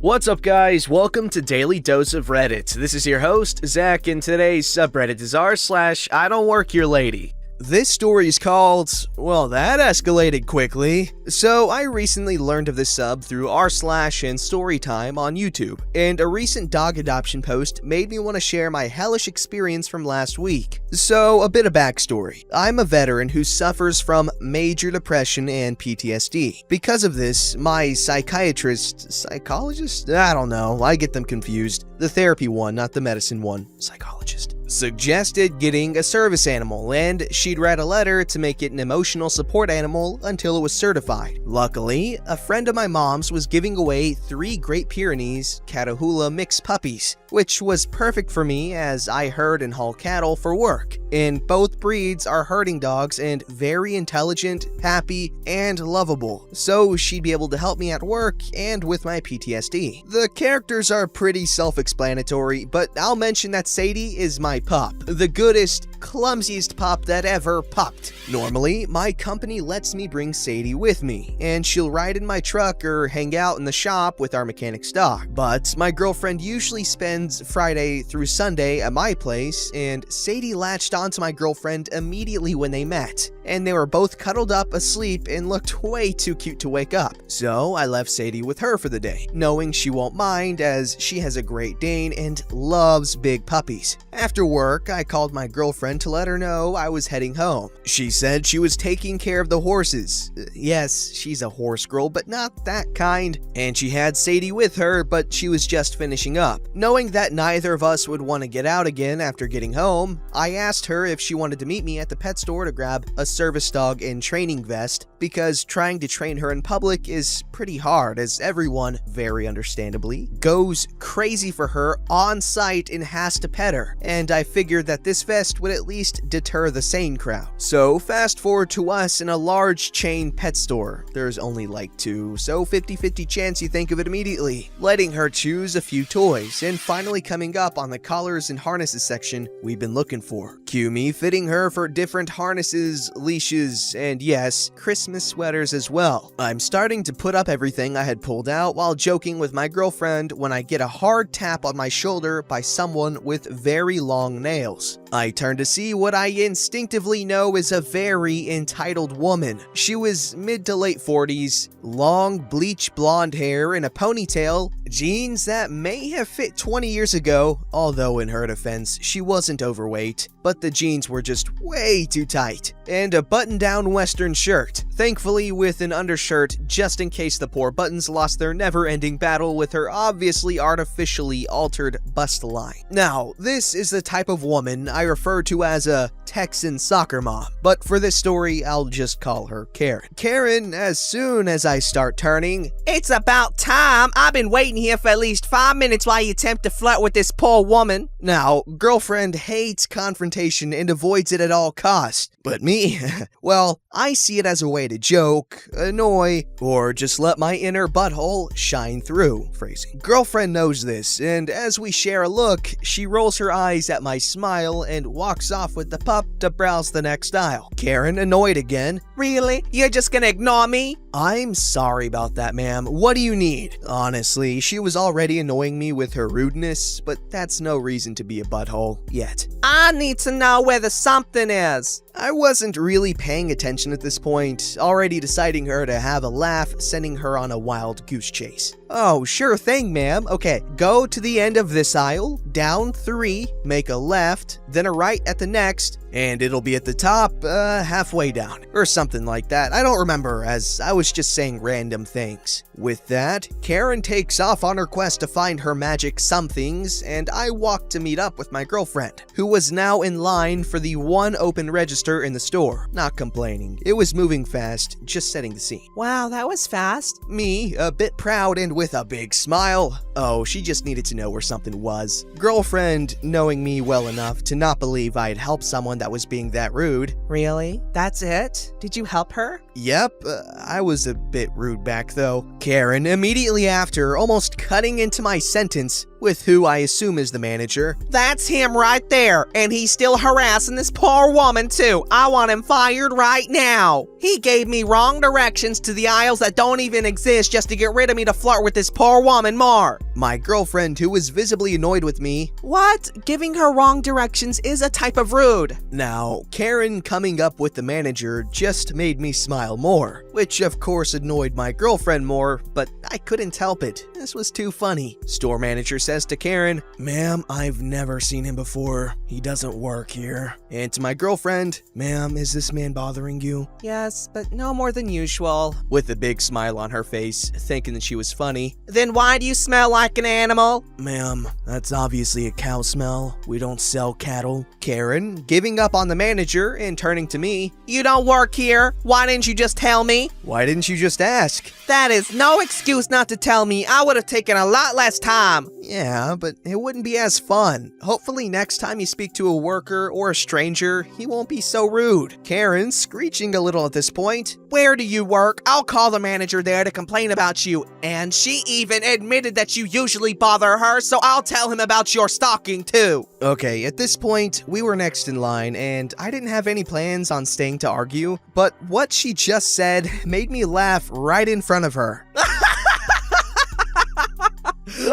What's up, guys? Welcome to Daily Dose of Reddit. This is your host, Zach, and today's subreddit is r/IDontWorkHereLady. This story is called, well, that escalated quickly. So I recently learned of this sub through r/ and Storytime on YouTube, and a recent dog adoption post made me want to share my hellish experience from last week. So a bit of backstory. I'm a veteran who suffers from major depression and PTSD. Because of this, my psychologist? I don't know, I get them confused. The therapy one, not the medicine one. Psychologist. Suggested getting a service animal, and she'd write a letter to make it an emotional support animal until it was certified. Luckily, a friend of my mom's was giving away 3 Great Pyrenees Catahoula mixed puppies, which was perfect for me as I herd and haul cattle for work. And both breeds are herding dogs and very intelligent, happy, and lovable, so she'd be able to help me at work and with my PTSD. The characters are pretty self-explanatory, but I'll mention that Sadie is my pup, the goodest, clumsiest pup that ever pupped. Normally, my company lets me bring Sadie with me, and she'll ride in my truck or hang out in the shop with our mechanic's dog. But my girlfriend usually spends Friday through Sunday at my place, and Sadie latched onto my girlfriend immediately when they met, and they were both cuddled up asleep and looked way too cute to wake up. So I left Sadie with her for the day, knowing she won't mind as she has a Great Dane and loves big puppies. After work, I called my girlfriend to let her know I was heading home. She said she was taking care of the horses. Yes, she's a horse girl, but not that kind. And she had Sadie with her, but she was just finishing up. Knowing that neither of us would want to get out again after getting home, I asked her if she wanted to meet me at the pet store to grab a service dog and training vest, because trying to train her in public is pretty hard as everyone, very understandably, goes crazy for her on site and has to pet her. And I figured that this vest would at least deter the sane crowd. So fast forward to us in a large chain pet store. There's only like 2, so 50-50 chance you think of it immediately. Letting her choose a few toys, and finally coming up on the collars and harnesses section we've been looking for. Cue me fitting her for different harnesses, leashes, and yes, Christmas sweaters as well. I'm starting to put up everything I had pulled out while joking with my girlfriend when I get a hard tap on my shoulder by someone with very long nails. I turn to see what I instinctively know is a very entitled woman. She was mid to late 40s, long bleach blonde hair in a ponytail, jeans that may have fit 20 years ago, although in her defense, she wasn't overweight, but the jeans were just way too tight, and a button-down western shirt, thankfully with an undershirt just in case the poor buttons lost their never-ending battle with her obviously artificially altered bust line. Now, this is the type of woman I refer to as a Texan soccer mom, but for this story, I'll just call her Karen. Karen, as soon as I start turning, "It's about time. I've been waiting here for at least 5 minutes while you attempt to flirt with this poor woman." Now, girlfriend hates confrontation and avoids it at all costs. But me, well, I see it as a way to joke, annoy, or just let my inner butthole shine through. Phrasing. Girlfriend knows this, and as we share a look, she rolls her eyes at my smile and walks off with the pup to browse the next aisle. Karen, annoyed again. "Really? You're just gonna ignore me?" "I'm sorry about that, ma'am. What do you need?" Honestly, she was already annoying me with her rudeness, but that's no reason to be a butthole yet. "I need to know where the something is." I wasn't really paying attention at this point, already deciding her to have a laugh, sending her on a wild goose chase. "Oh, sure thing, ma'am. Okay, go to the end of this aisle, down 3, make a left, then a right at the next, and it'll be at the top, halfway down," or something like that. I don't remember, as I was just saying random things. With that, Karen takes off on her quest to find her magic somethings, and I walk to meet up with my girlfriend, who was now in line for the one open register in the store. Not complaining. It was moving fast, just setting the scene. "Wow, that was fast." Me, a bit proud and with a big smile. Oh, she just needed to know where something was. Girlfriend, knowing me well enough to not believe I'd help someone that was being that rude. "Really? That's it? Did you help her?" Yep, I was a bit rude back though. Karen, immediately after, almost cutting into my sentence with who I assume is the manager. That's him right there, and he's still harassing this poor woman too. I want him fired right now. He gave me wrong directions to the aisles that don't even exist just to get rid of me to flirt with this poor woman more. My girlfriend, who was visibly annoyed with me. What? Giving her wrong directions is a type of rude. Now, Karen coming up with the manager just made me smile more, which of course annoyed my girlfriend more, but I couldn't help it. This was too funny. Store manager says to Karen, "Ma'am, I've never seen him before. He doesn't work here." And to my girlfriend, "Ma'am, is this man bothering you?" Yes, but no more than usual. With a big smile on her face, thinking that she was funny. Then why do you smell like an animal? "Ma'am, that's obviously a cow smell. We don't sell cattle." Karen, giving up on the manager and turning to me. You don't work here. Why didn't you just tell me? "Why didn't you just ask?" That is no excuse not to tell me. I would have taken a lot less time. Yeah, but it wouldn't be as fun. Hopefully next time you speak to a worker or a stranger, he won't be so rude. Karen, screeching a little at this point. Where do you work? I'll call the manager there to complain about you. And she even admitted that you usually bother her, so I'll tell him about your stalking too. Okay, at this point, we were next in line, and I didn't have any plans on staying to argue, but what she just said made me laugh right in front of her.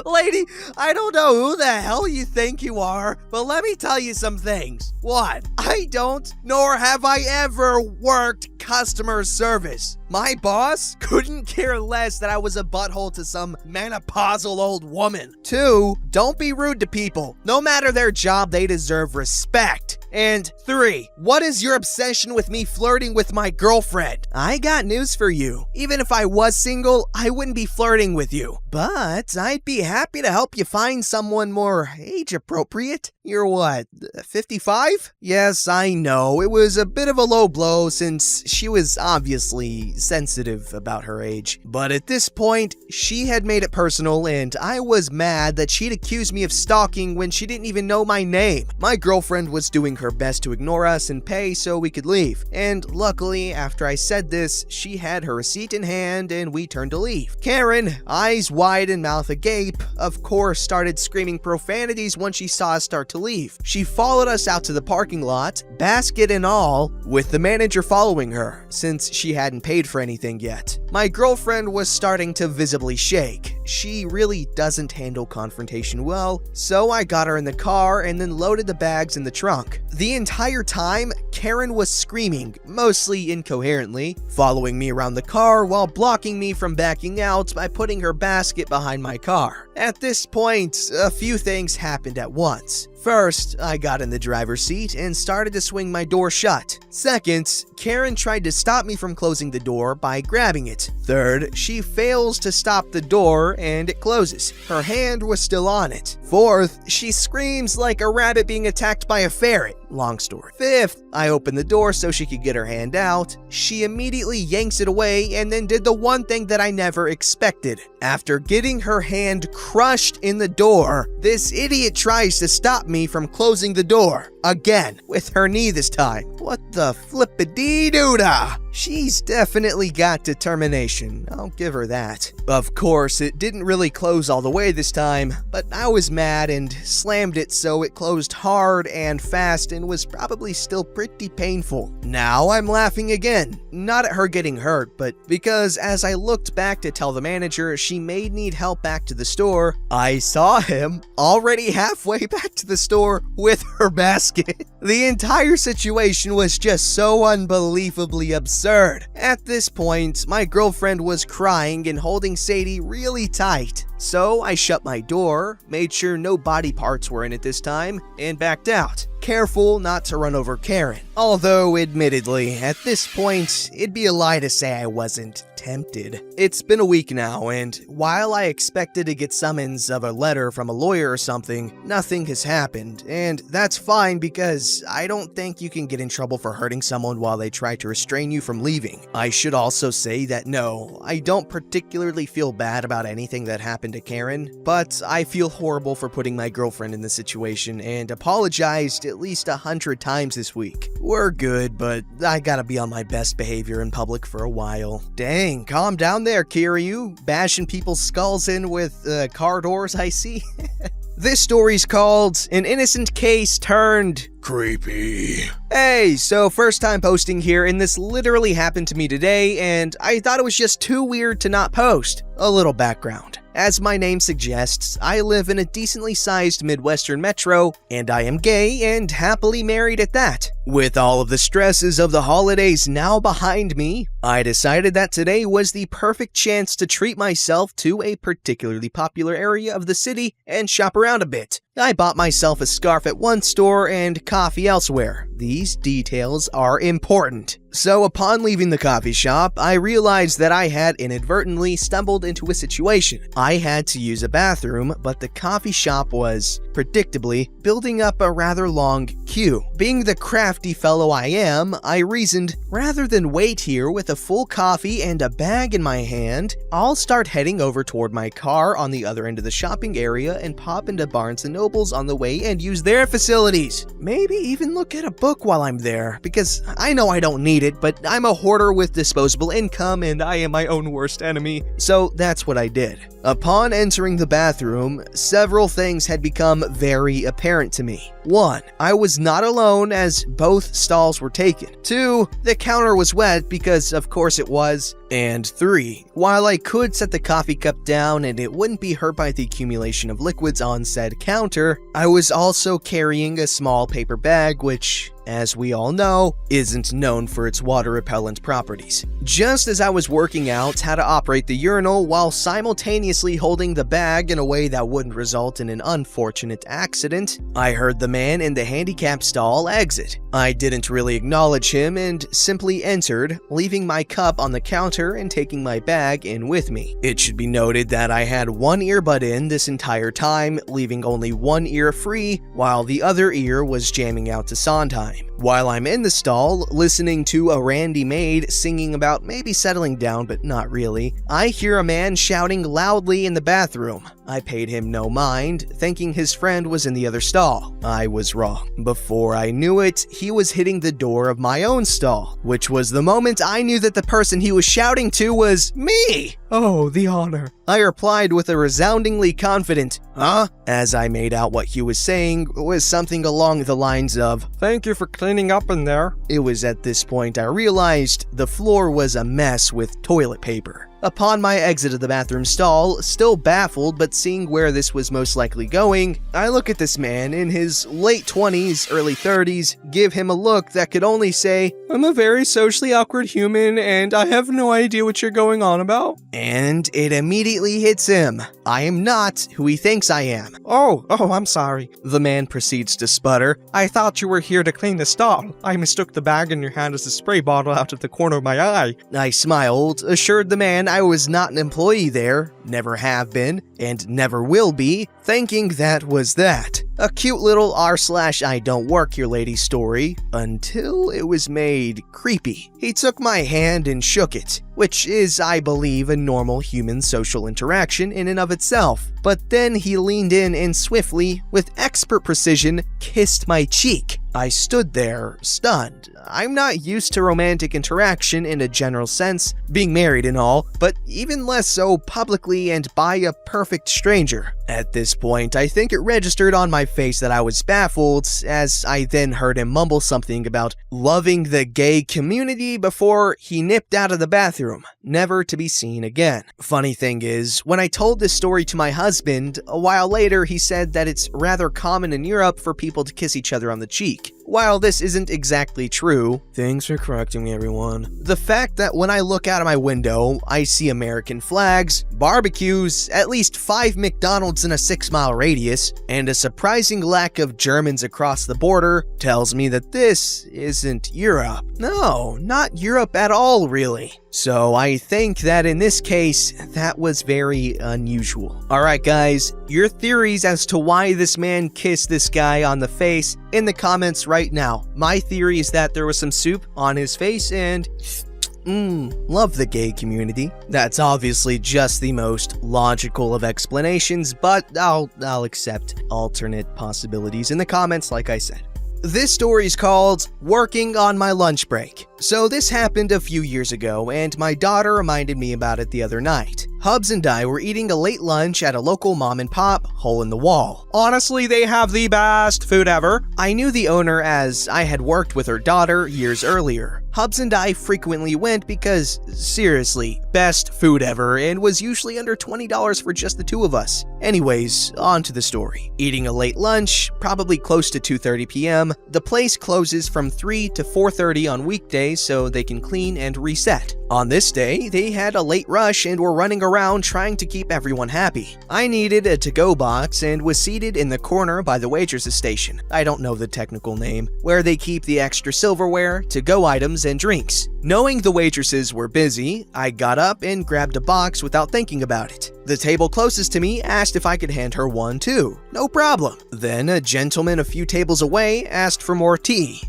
Lady, I don't know who the hell you think you are, but let me tell you some things. One, I don't, nor have I ever worked customer service. My boss couldn't care less that I was a butthole to some menopausal old woman. Two, don't be rude to people. No matter their job, they deserve respect. And three, what is your obsession with me flirting with my girlfriend? I got news for you. Even if I was single, I wouldn't be flirting with you. But I'd be happy to help you find someone more age appropriate. You're what, 55? Yes, I know. It was a bit of a low blow since she was obviously sensitive about her age. But at this point, she had made it personal and I was mad that she'd accused me of stalking when she didn't even know my name. My girlfriend was doing her best to ignore us and pay so we could leave. And luckily, after I said this, she had her receipt in hand and we turned to leave. Karen, eyes wide and mouth agape, of course started screaming profanities once she saw us start to leave. She followed us out to the parking lot, basket and all, with the manager following her, since she hadn't paid for anything yet. My girlfriend was starting to visibly shake. She really doesn't handle confrontation well, so I got her in the car and then loaded the bags in the trunk. The entire time, Karen was screaming, mostly incoherently, following me around the car while blocking me from backing out by putting her basket behind my car. At this point, a few things happened at once. First, I got in the driver's seat and started to swing my door shut. Second, Karen tried to stop me from closing the door by grabbing it. Third, she fails to stop the door and it closes. Her hand was still on it. Fourth, she screams like a rabbit being attacked by a ferret. Long story. Fifth, I opened the door so she could get her hand out. She immediately yanks it away and then did the one thing that I never expected. After getting her hand crushed in the door, this idiot tries to stop me from closing the door. Again, with her knee this time. What the flippity-doo-dah? She's definitely got determination, I'll give her that. Of course, it didn't really close all the way this time, but I was mad and slammed it so it closed hard and fast and was probably still pretty painful. Now I'm laughing again, not at her getting hurt, but because as I looked back to tell the manager she may need help back to the store, I saw him already halfway back to the store with her basket. The entire situation was just so unbelievably absurd. At this point, my girlfriend was crying and holding Sadie really tight. So I shut my door, made sure no body parts were in it this time, and backed out. Careful not to run over Karen. Although, admittedly, at this point, it'd be a lie to say I wasn't tempted. It's been a week now, and while I expected to get summons of a letter from a lawyer or something, nothing has happened, and that's fine because I don't think you can get in trouble for hurting someone while they try to restrain you from leaving. I should also say that no, I don't particularly feel bad about anything that happened to Karen, but I feel horrible for putting my girlfriend in this situation and apologized at least 100 times this week. We're good, but I gotta be on my best behavior in public for a while. Dang, calm down there, Kiryu. Bashing people's skulls in with car doors, I see. This story's called An Innocent Case Turned Creepy. Hey, so first time posting here, and this literally happened to me today, and I thought it was just too weird to not post. A little background. As my name suggests, I live in a decently sized Midwestern metro, and I am gay and happily married at that. With all of the stresses of the holidays now behind me, I decided that today was the perfect chance to treat myself to a particularly popular area of the city and shop around a bit. I bought myself a scarf at one store and coffee elsewhere. These details are important. So upon leaving the coffee shop, I realized that I had inadvertently stumbled into a situation. I had to use a bathroom, but the coffee shop was, predictably, building up a rather long queue. Being the crafty fellow I am, I reasoned, rather than wait here with a full coffee and a bag in my hand, I'll start heading over toward my car on the other end of the shopping area and pop into Barnes & Noble's on the way and use their facilities. Maybe even look at a book while I'm there, because I know I don't need it, but I'm a hoarder with disposable income and I am my own worst enemy, so that's what I did. Upon entering the bathroom, several things had become very apparent to me. 1. I was not alone as both stalls were taken. 2. The counter was wet because of course it was. And 3. While I could set the coffee cup down and it wouldn't be hurt by the accumulation of liquids on said counter, I was also carrying a small paper bag which, as we all know, isn't known for its water repellent properties. Just as I was working out how to operate the urinal while simultaneously holding the bag in a way that wouldn't result in an unfortunate accident, I heard the man in the handicap stall exit. I didn't really acknowledge him and simply entered, leaving my cup on the counter and taking my bag in with me. It should be noted that I had one earbud in this entire time, leaving only one ear free, while the other ear was jamming out to Sondheim. While I'm in the stall, listening to a Randy maid singing about maybe settling down but not really, I hear a man shouting loudly in the bathroom. I paid him no mind, thinking his friend was in the other stall. I was wrong. Before I knew it, he was hitting the door of my own stall, which was the moment I knew that the person he was shouting to was me. Oh, the honor. I replied with a resoundingly confident, huh? As I made out what he was saying was something along the lines of, thank you for cleaning up in there. It was at this point I realized the floor was a mess with toilet paper. Upon my exit of the bathroom stall, still baffled but seeing where this was most likely going, I look at this man in his late 20s, early 30s, give him a look that could only say, I'm a very socially awkward human and I have no idea what you're going on about. And it immediately hits him. I am not who he thinks I am. Oh, I'm sorry. The man proceeds to sputter. I thought you were here to clean the stall. I mistook the bag in your hand as a spray bottle out of the corner of my eye. I smiled, assured the man I was not an employee there, never have been, and never will be, thinking that was that. A cute little r/IDontWorkHereLady story, until it was made creepy. He took my hand and shook it, which is, I believe, a normal human social interaction in and of itself. But then he leaned in and swiftly, with expert precision, kissed my cheek. I stood there, stunned. I'm not used to romantic interaction in a general sense, being married and all, but even less so publicly and by a perfect stranger. At this point, I think it registered on my face that I was baffled, as I then heard him mumble something about loving the gay community before he nipped out of the bathroom, never to be seen again. Funny thing is, when I told this story to my husband, a while later he said that it's rather common in Europe for people to kiss each other on the cheek. While this isn't exactly true, thanks for correcting me everyone, the fact that when I look out of my window, I see American flags, barbecues, at least 5 McDonald's in a 6-mile radius, and a surprising lack of Germans across the border tells me that this isn't Europe. No, not Europe at all really. So I think that in this case, that was very unusual. Alright guys, your theories as to why this man kissed this guy on the face in the comments right now. My theory is that there was some soup on his face and... love the gay community. That's obviously just the most logical of explanations, but I'll accept alternate possibilities in the comments like I said. This story is called Working on My Lunch Break. So this happened a few years ago, and my daughter reminded me about it the other night. Hubs and I were eating a late lunch at a local mom and pop, hole in the wall. Honestly, they have the best food ever. I knew the owner as I had worked with her daughter years earlier. Hubs and I frequently went because, seriously, best food ever, and was usually under $20 for just the two of us. Anyways, on to the story. Eating a late lunch, probably close to 2:30 p.m., the place closes from 3 to 4:30 on weekdays so they can clean and reset. On this day, they had a late rush and were running around trying to keep everyone happy. I needed a to-go box and was seated in the corner by the waitress's station. I don't know the technical name, where they keep the extra silverware, to-go items, and drinks. Knowing the waitresses were busy, I got up and grabbed a box without thinking about it. The table closest to me asked if I could hand her one too. No problem. Then a gentleman a few tables away asked for more tea.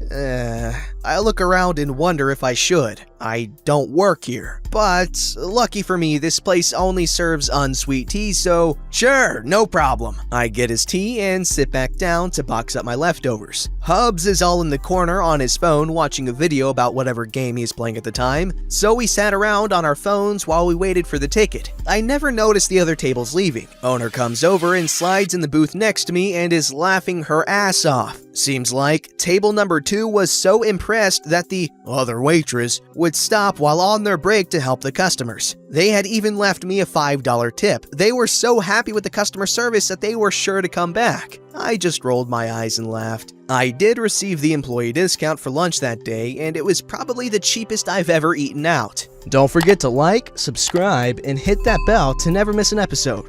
I look around and wonder if I should. I don't work here. But lucky for me, this place only serves unsweet tea, so sure, no problem. I get his tea and sit back down to box up my leftovers. Hubs is all in the corner on his phone watching a video about whatever game he is playing at the time, so we sat around on our phones while we waited for the ticket. I never noticed the other tables leaving. Owner comes over and slides in the booth next to me and is laughing her ass off. Seems like table number 2 was so impressed that the other waitress would stop while on their break to help the customers. They had even left me a $5 tip. They were so happy with the customer service that they were sure to come back. I just rolled my eyes and laughed. I did receive the employee discount for lunch that day, and it was probably the cheapest I've ever eaten out. Don't forget to like, subscribe, and hit that bell to never miss an episode.